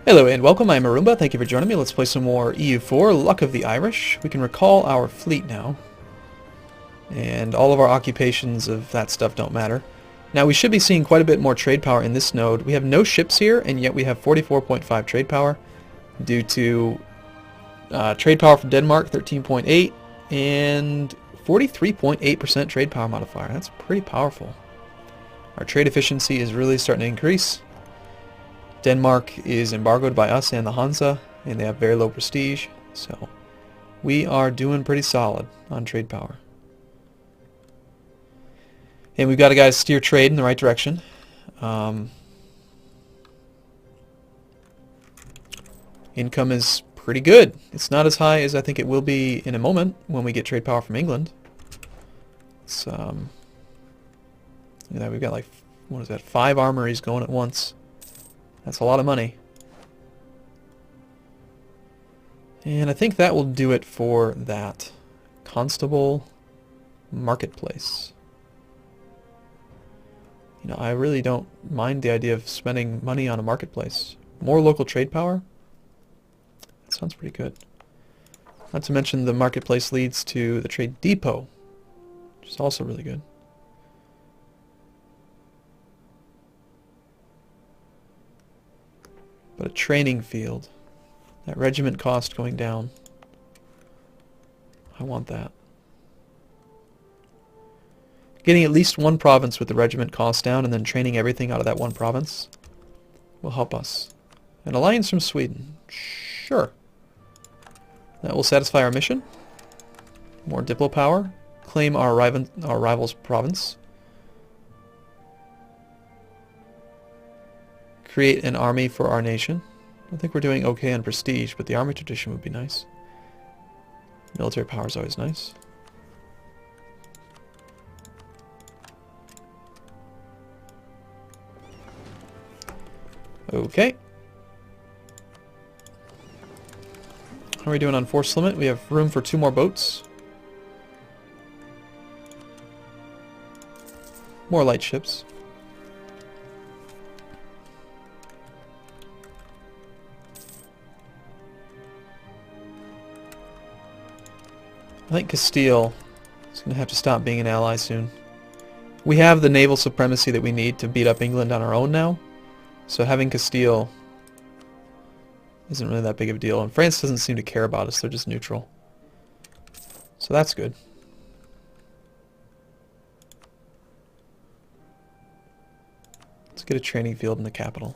Hello and welcome, I'm Arumba. Thank you for joining me. Let's play some more EU4, Luck of the Irish. We can recall our fleet now. And all of our occupations of that stuff don't matter. Now we should be seeing quite a bit more trade power in this node. We have no ships here, and yet we have 44.5 trade power due to trade power from Denmark, 13.8, and 43.8% trade power modifier. That's pretty powerful. Our trade efficiency is really starting to increase. Denmark is embargoed by us and the Hansa, and they have very low prestige, so we are doing pretty solid on trade power. And we've got to steer trade in the right direction. Income is pretty good. It's not as high as I think it will be in a moment when we get trade power from England. It's, we've got like, what is that, 5 armories going at once. That's a lot of money. And I think that will do it for that. Constable Marketplace. You know, I really don't mind the idea of spending money on a marketplace. More local trade power? That sounds pretty good. Not to mention the marketplace leads to the trade depot, which is also really good. But a training field. That regiment cost going down. I want that. Getting at least one province with the regiment cost down and then training everything out of that one province will help us. An alliance from Sweden. Sure. That will satisfy our mission. More diplo power. Claim our rival's province. Create an army for our nation. I think we're doing okay on prestige, but the army tradition would be nice. Military power is always nice. Okay. How are we doing on force limit? We have room for 2 more boats. More light ships. I think Castile is going to have to stop being an ally soon. We have the naval supremacy that we need to beat up England on our own now. So having Castile isn't really that big of a deal. And France doesn't seem to care about us. They're just neutral. So that's good. Let's get a training field in the capital.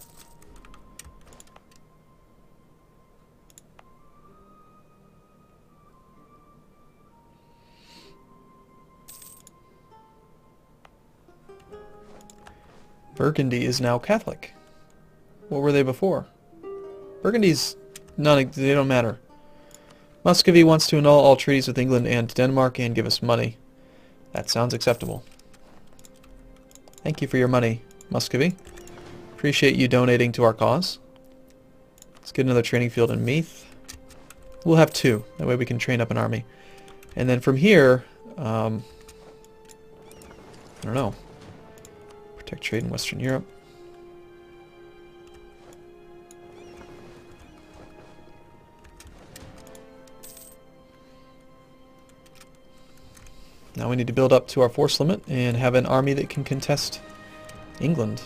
Burgundy is now Catholic. What were they before? Burgundy's they don't matter. Muscovy wants to annul all treaties with England and Denmark and give us money. That sounds acceptable. Thank you for your money, Muscovy. Appreciate you donating to our cause. Let's get another training field in Meath. We'll have 2. That way we can train up an army. And then from here, I don't know. Protect trade in Western Europe. Now we need to build up to our force limit and have an army that can contest England.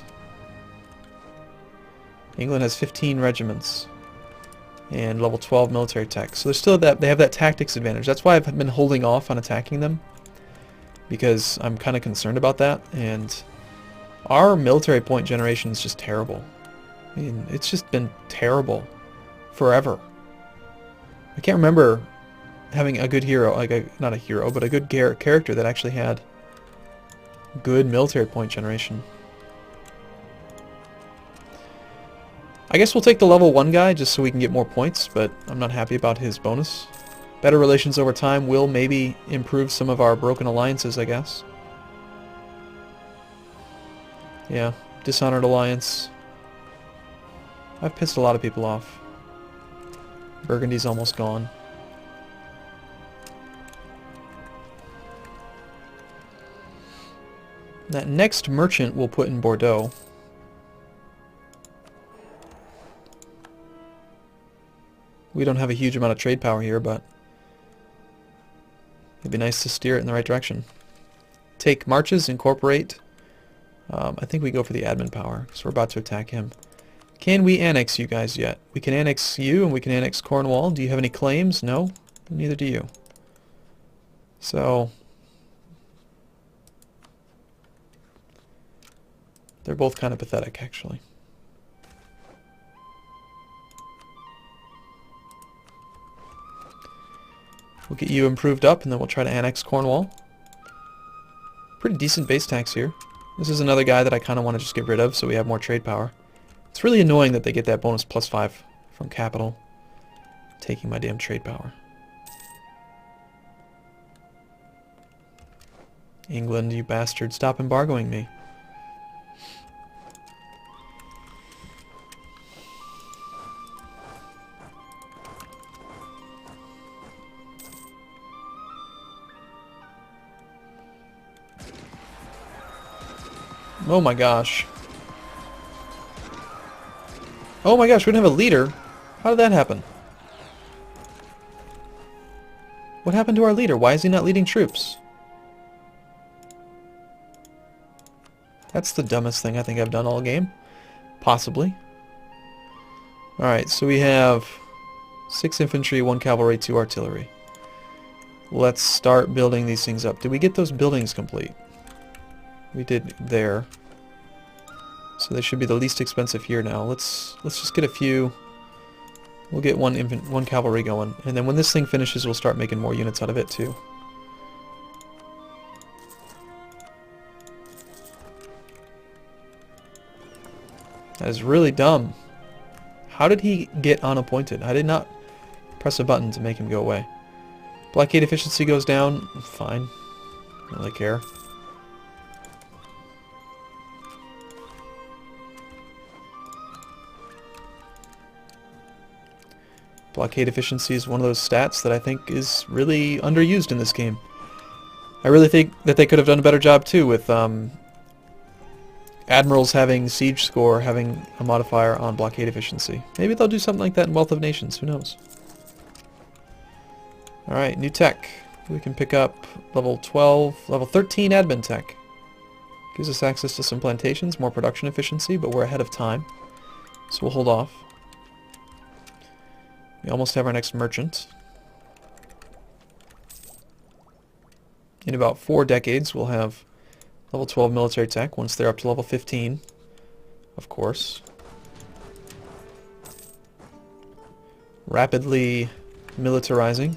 England has 15 regiments and level 12 military tech. So they have that tactics advantage. That's why I've been holding off on attacking them, because I'm kind of concerned about that. And our military point generation is just terrible. I mean, it's just been terrible forever. I can't remember having a good hero, not a hero, but a good character that actually had good military point generation. I guess we'll take the level 1 guy just so we can get more points, but I'm not happy about his bonus. Better relations over time will maybe improve some of our broken alliances, I guess. Yeah, Dishonored Alliance. I've pissed a lot of people off. Burgundy's almost gone. That next merchant we'll put in Bordeaux. We don't have a huge amount of trade power here, but it'd be nice to steer it in the right direction. Take marches, incorporate. I think we go for the admin power, because we're about to attack him. Can we annex you guys yet? We can annex you, and we can annex Cornwall. Do you have any claims? No? Neither do you. So they're both kind of pathetic, actually. We'll get you improved up, and then we'll try to annex Cornwall. Pretty decent base tax here. This is another guy that I kind of want to just get rid of so we have more trade power. It's really annoying that they get that bonus +5 from capital, taking my damn trade power. England, you bastard, stop embargoing me. Oh my gosh. Oh my gosh, we don't have a leader? How did that happen? What happened to our leader? Why is he not leading troops? That's the dumbest thing I think I've done all game. Possibly. Alright, so we have 6 infantry, 1 cavalry, 2 artillery. Let's start building these things up. Did we get those buildings complete? We did there. So they should be the least expensive here now. Let's just get a few. We'll get one cavalry going, and then when this thing finishes, we'll start making more units out of it too. That is really dumb. How did he get unappointed? I did not press a button to make him go away. Blockade efficiency goes down. Fine. Don't really care. Blockade efficiency is one of those stats that I think is really underused in this game. I really think that they could have done a better job too with admirals having siege score having a modifier on blockade efficiency. Maybe they'll do something like that in Wealth of Nations, who knows. Alright, new tech. We can pick up level 12, level 13 admin tech. Gives us access to some plantations, more production efficiency, but we're ahead of time. So we'll hold off. We almost have our next merchant. In about 4 decades, we'll have level 12 military tech, once they're up to level 15, of course. Rapidly militarizing.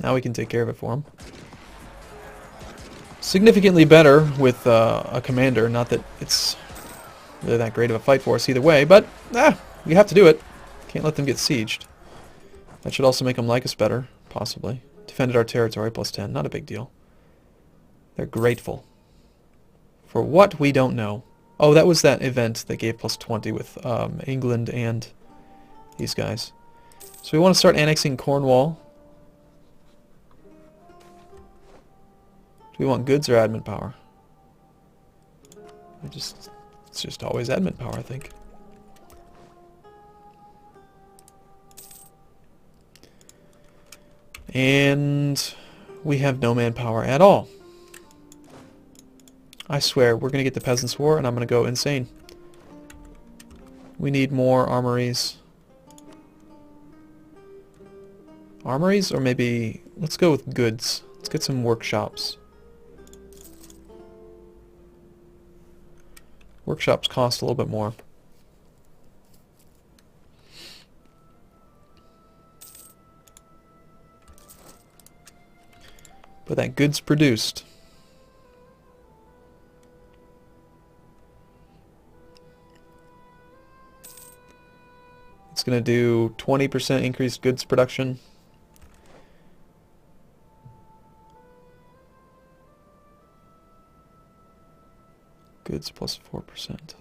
Now we can take care of it for him. Significantly better with a commander. Not that it's really that great of a fight for us either way, but we have to do it. Can't let them get sieged. That should also make them like us better, possibly. Defended our territory, +10. Not a big deal. They're grateful. For what, we don't know. Oh, that was that event that gave +20 with England and these guys. So we want to start annexing Cornwall. Do we want goods or admin power? It's just always admin power, I think. And we have no manpower at all. I swear, we're going to get the Peasants' War, and I'm going to go insane. We need more armories. Armories, or maybe... let's go with goods. Let's get some workshops. Workshops cost a little bit more. But that goods produced. It's going to do 20% increased goods production. Goods +4%.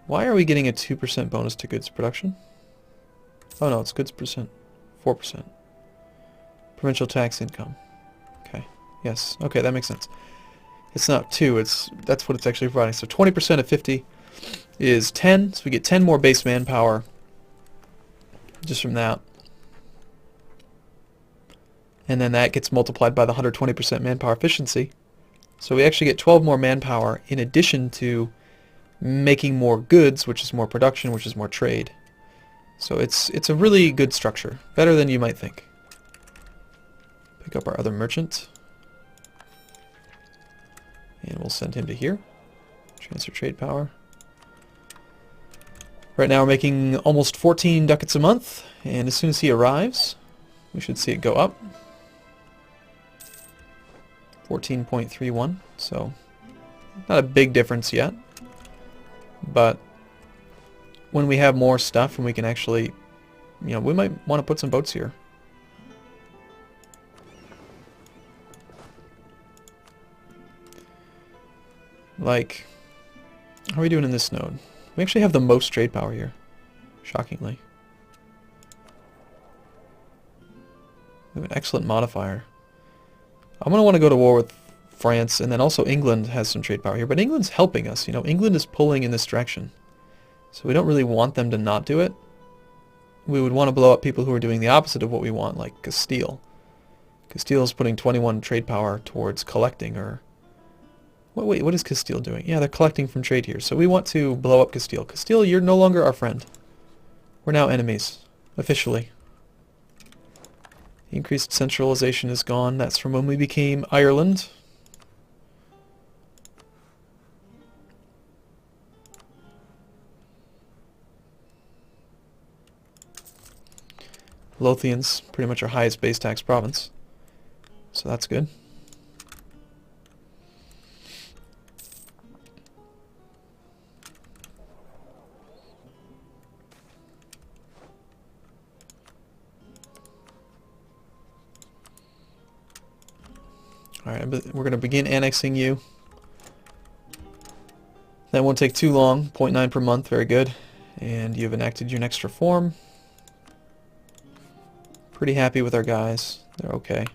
Why are we getting a 2% bonus to goods production? Oh no, it's goods percent. 4%. Provincial tax income. Okay. Yes. Okay, that makes sense. It's not 2, that's what it's actually providing. So 20% of 50 is 10, so we get 10 more base manpower just from that. And then that gets multiplied by the 120% manpower efficiency. So we actually get 12 more manpower in addition to making more goods, which is more production, which is more trade. So it's a really good structure, better than you might think. Pick up our other merchant. And we'll send him to here. Transfer trade power. Right now we're making almost 14 ducats a month, and as soon as he arrives, we should see it go up. 14.31, so not a big difference yet. But when we have more stuff and we can actually, you know, we might want to put some boats here. Like, how are we doing in this node? We actually have the most trade power here, shockingly. We have an excellent modifier. I'm going to want to go to war with France, and then also England has some trade power here. But England's helping us, you know. England is pulling in this direction. So we don't really want them to not do it. We would want to blow up people who are doing the opposite of what we want, like Castile. Castile is putting 21 trade power towards collecting, or... Wait, what is Castile doing? Yeah, they're collecting from trade here. So we want to blow up Castile. Castile, you're no longer our friend. We're now enemies, officially. Increased centralization is gone. That's from when we became Ireland. Lothian's pretty much our highest base tax province. So that's good. Alright, we're going to begin annexing you. That won't take too long. 0.9 per month, very good. And you've enacted your next reform. Pretty happy with our guys. They're okay.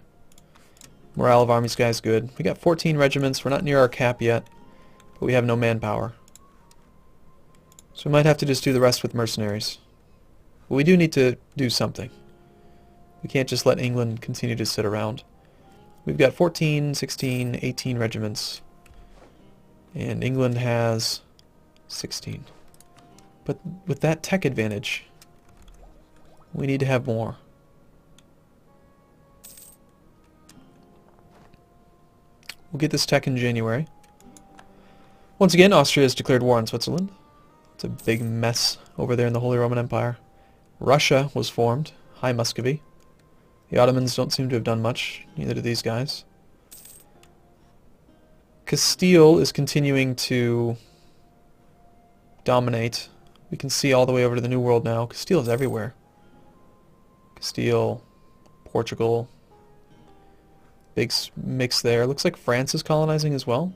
Morale of armies guys good. We got 14 regiments. We're not near our cap yet, but we have no manpower. So we might have to just do the rest with mercenaries. But we do need to do something. We can't just let England continue to sit around. We've got 14, 16, 18 regiments. And England has 16. But with that tech advantage, we need to have more. We'll get this tech in January. Once again, Austria has declared war on Switzerland. It's a big mess over there in the Holy Roman Empire. Russia was formed. High Muscovy. The Ottomans don't seem to have done much. Neither do these guys. Castile is continuing to dominate. We can see all the way over to the New World now. Castile is everywhere. Castile, Portugal. Big mix there. Looks like France is colonizing as well.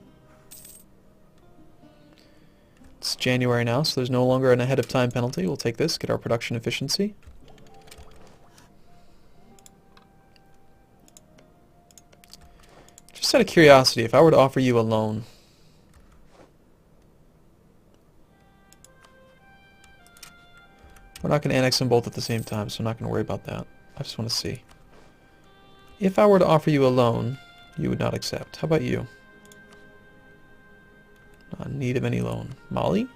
It's January now, so there's no longer an ahead of time penalty. We'll take this, get our production efficiency. Just out of curiosity, if I were to offer you a loan, we're not going to annex them both at the same time, so I'm not going to worry about that. I just want to see. If I were to offer you a loan, you would not accept. How about you? Not in need of any loan. Mali?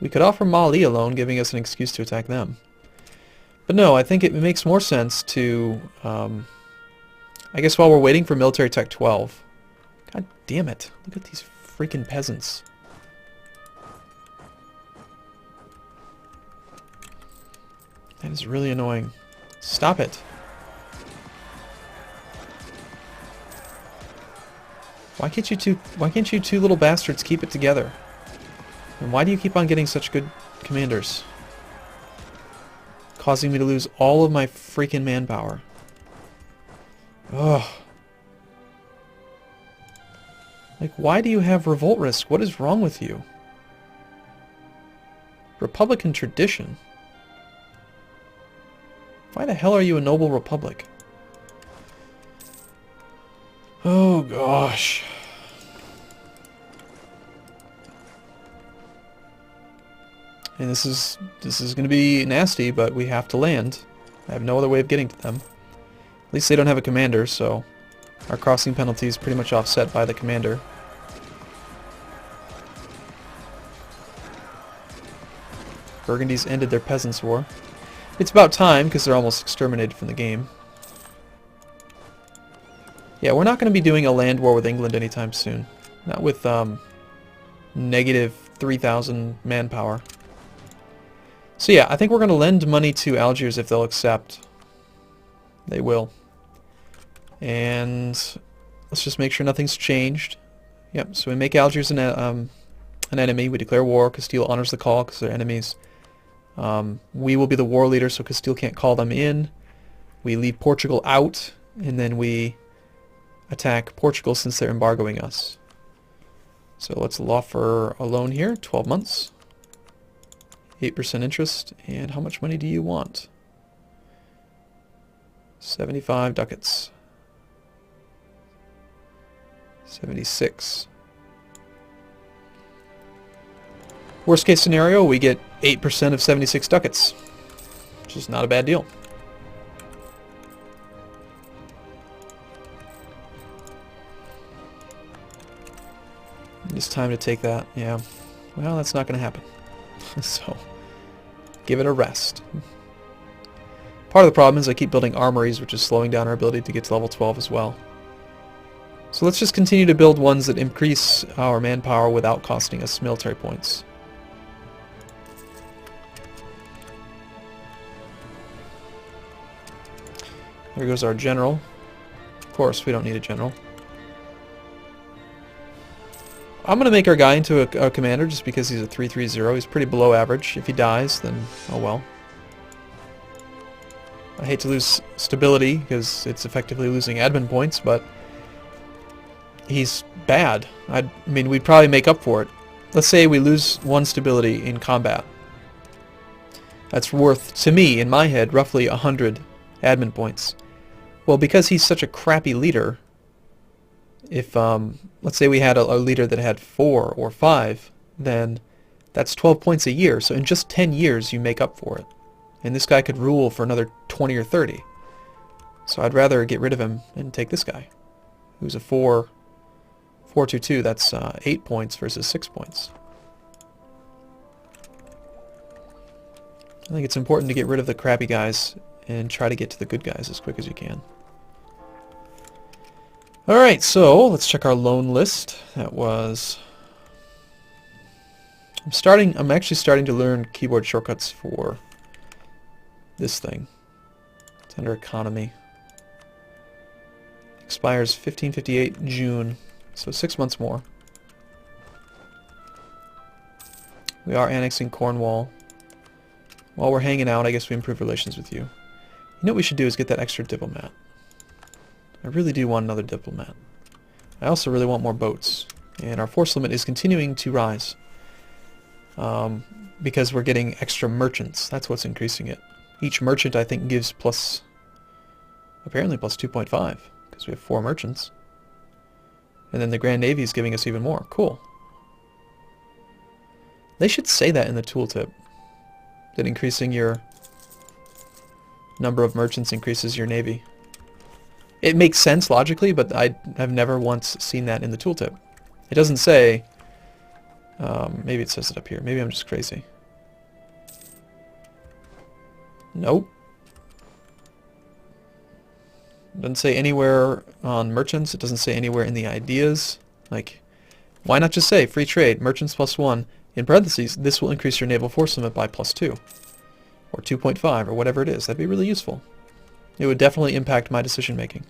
We could offer Mali a loan, giving us an excuse to attack them. But no, I think it makes more sense to... I guess while we're waiting for military tech 12... God damn it. Look at these freaking peasants. That is really annoying. Stop it. Why can't you two little bastards keep it together? And why do you keep on getting such good commanders? Causing me to lose all of my freaking manpower. Ugh. Like, why do you have revolt risk? What is wrong with you? Republican tradition. Why the hell are you a noble republic? Oh gosh. And this is going to be nasty, but we have to land. I have no other way of getting to them. At least they don't have a commander, so our crossing penalty is pretty much offset by the commander. Burgundy's ended their peasants' war. It's about time, because they're almost exterminated from the game. Yeah, we're not going to be doing a land war with England anytime soon. Not with negative 3,000 manpower. So yeah, I think we're going to lend money to Algiers if they'll accept. They will. And let's just make sure nothing's changed. Yep, so we make Algiers an enemy. We declare war. Castile honors the call because they're enemies. We will be the war leader, so Castile can't call them in. We leave Portugal out, and then we attack Portugal since they're embargoing us. So let's offer a loan here, 12 months. 8% interest, and how much money do you want? 75 ducats. 76. Worst case scenario, we get 8% of 76 ducats, which is not a bad deal. It's time to take that, yeah. Well, that's not going to happen. So, give it a rest. Part of the problem is I keep building armories, which is slowing down our ability to get to level 12 as well. So let's just continue to build ones that increase our manpower without costing us military points. There goes our general. Of course, we don't need a general. I'm going to make our guy into a commander just because he's a 3-3-0. He's pretty below average. If he dies, then oh well. I hate to lose stability because it's effectively losing admin points, but he's bad. I mean, we'd probably make up for it. Let's say we lose 1 stability in combat. That's worth, to me, in my head, roughly 100 admin points. Well, because he's such a crappy leader, if, let's say we had a leader that had 4 or 5, then that's 12 points a year. So in just 10 years, you make up for it. And this guy could rule for another 20 or 30. So I'd rather get rid of him and take this guy, who's a 4-2-2. That's 8 points versus 6 points. I think it's important to get rid of the crappy guys and try to get to the good guys as quick as you can. Alright, so let's check our loan list. That was... I'm actually starting to learn keyboard shortcuts for this thing. It's under economy. Expires 1558 June, so 6 months more. We are annexing Cornwall. While we're hanging out, I guess we improve relations with you. You know what we should do is get that extra diplomat. I really do want another diplomat. I also really want more boats. And our force limit is continuing to rise. Because we're getting extra merchants. That's what's increasing it. Each merchant, I think, gives apparently plus 2.5. Because we have 4 merchants. And then the Grand Navy is giving us even more. Cool. They should say that in the tooltip. That increasing your number of merchants increases your navy. It makes sense logically, but I have never once seen that in the tooltip. It doesn't say... maybe it says it up here. Maybe I'm just crazy. Nope. It doesn't say anywhere on merchants. It doesn't say anywhere in the ideas. Like, why not just say free trade, merchants +1, in parentheses, this will increase your naval force limit by +2. Or 2.5, or whatever it is. That'd be really useful. It would definitely impact my decision making.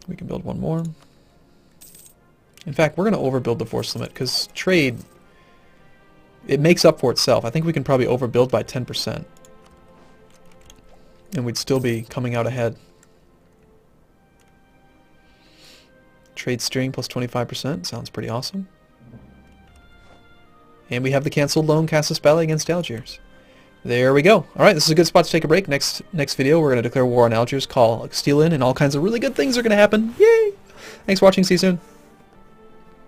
We can build one more. In fact, we're going to overbuild the force limit because trade, it makes up for itself. I think we can probably overbuild by 10%. And we'd still be coming out ahead. Trade steering plus 25%. Sounds pretty awesome. And we have the cancelled loan Casus Belli against Algiers. There we go. Alright, this is a good spot to take a break. Next video, we're going to declare war on Algiers, call Castile in, and all kinds of really good things are going to happen. Yay! Thanks for watching. See you soon.